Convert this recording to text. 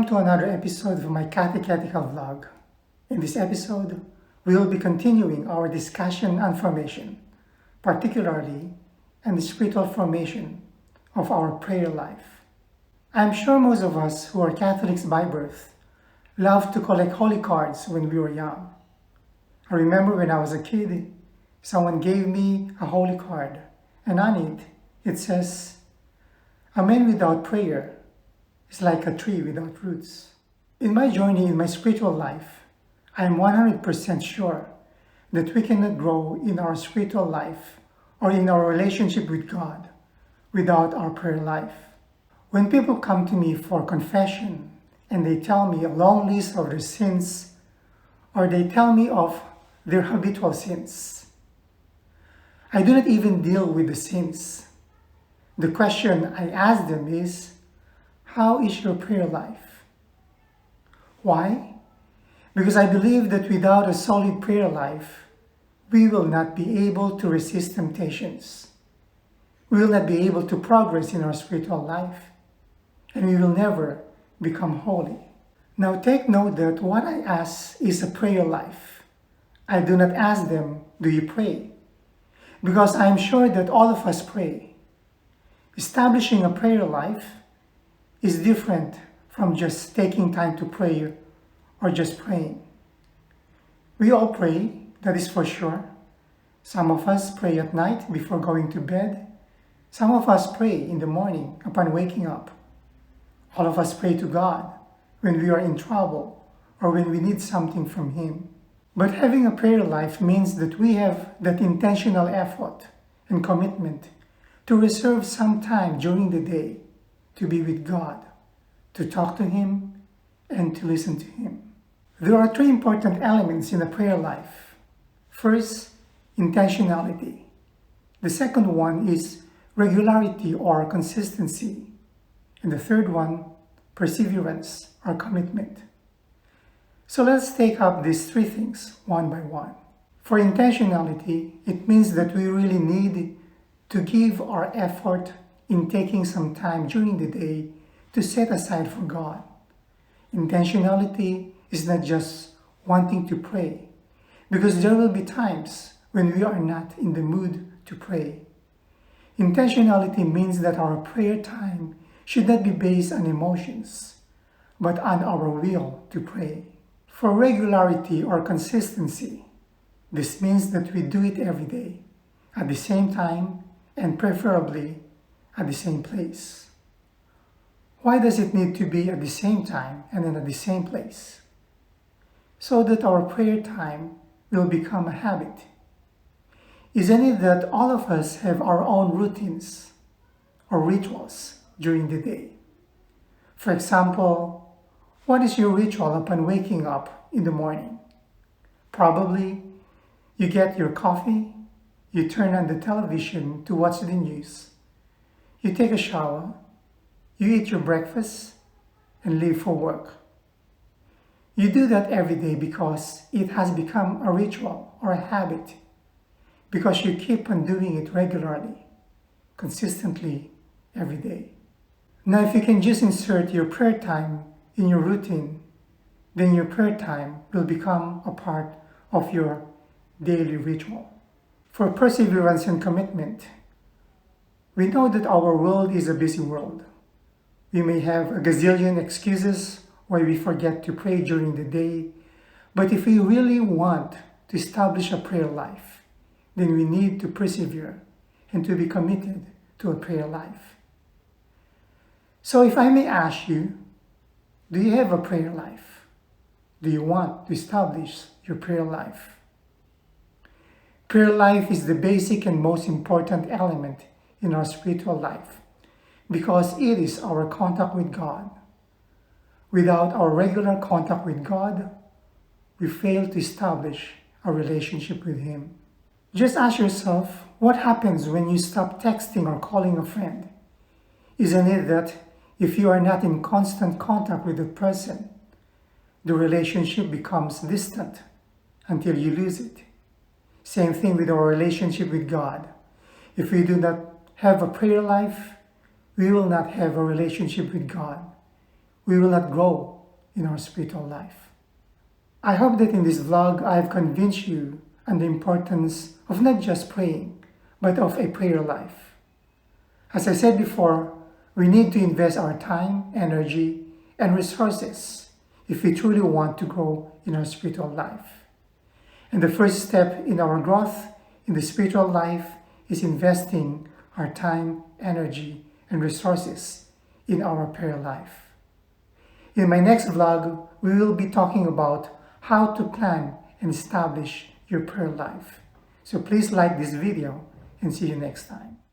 Welcome to another episode of my Catechetical vlog. In this episode, we will be continuing our discussion on formation, particularly in the spiritual formation of our prayer life. I'm sure most of us who are Catholics by birth love to collect holy cards when we were young. I remember when I was a kid, someone gave me a holy card, and on it says, "A man without prayer is like a tree without roots." In my journey in my spiritual life, I am 100% sure that we cannot grow in our spiritual life or in our relationship with God without our prayer life. When people come to me for confession and they tell me a long list of their sins, or they tell me of their habitual sins, I do not even deal with the sins. The question I ask them is, how is your prayer life? Why? Because I believe that without a solid prayer life, we will not be able to resist temptations. We will not be able to progress in our spiritual life, and we will never become holy. Now take note that what I ask is a prayer life. I do not ask them, do you pray? Because I am sure that all of us pray. Establishing a prayer life is different from just taking time to pray or just praying. We all pray, that is for sure. Some of us pray at night before going to bed. Some of us pray in the morning upon waking up. All of us pray to God when we are in trouble or when we need something from Him. But having a prayer life means that we have that intentional effort and commitment to reserve some time during the day to be with God, to talk to Him, and to listen to Him. There are three important elements in a prayer life. First, intentionality. The second one is regularity or consistency. And the third one, perseverance or commitment. So let's take up these three things one by one. For intentionality, it means that we really need to give our effort in taking some time during the day to set aside for God. Intentionality is not just wanting to pray, because there will be times when we are not in the mood to pray. Intentionality means that our prayer time should not be based on emotions, but on our will to pray. For regularity or consistency, this means that we do it every day, at the same time, and preferably at the same place. Why does it need to be at the same time and then at the same place? So that our prayer time will become a habit. Isn't it that all of us have our own routines or rituals during the day? For example, what is your ritual upon waking up in the morning? Probably you get your coffee, you turn on the television to watch the news, you take a shower, you eat your breakfast, and leave for work. You do that every day because it has become a ritual or a habit, because you keep on doing it regularly, consistently, every day. Now, if you can just insert your prayer time in your routine, then your prayer time will become a part of your daily ritual. For perseverance and commitment, we know that our world is a busy world. We may have a gazillion excuses why we forget to pray during the day, but if we really want to establish a prayer life, then we need to persevere and to be committed to a prayer life. So if I may ask you, do you have a prayer life? Do you want to establish your prayer life? Prayer life is the basic and most important element in our spiritual life, because it is our contact with God. Without our regular contact with God, we fail to establish a relationship with Him. Just ask yourself, what happens when you stop texting or calling a friend? Isn't it that if you are not in constant contact with the person, the relationship becomes distant until you lose it? Same thing with our relationship with God. If we do not have a prayer life, we will not have a relationship with God. We will not grow in our spiritual life. I hope that in this vlog I have convinced you on the importance of not just praying, but of a prayer life. As I said before, we need to invest our time, energy, and resources if we truly want to grow in our spiritual life. And the first step in our growth in the spiritual life is investing our time, energy, and resources in our prayer life. In my next vlog, we will be talking about how to plan and establish your prayer life. So please like this video and see you next time.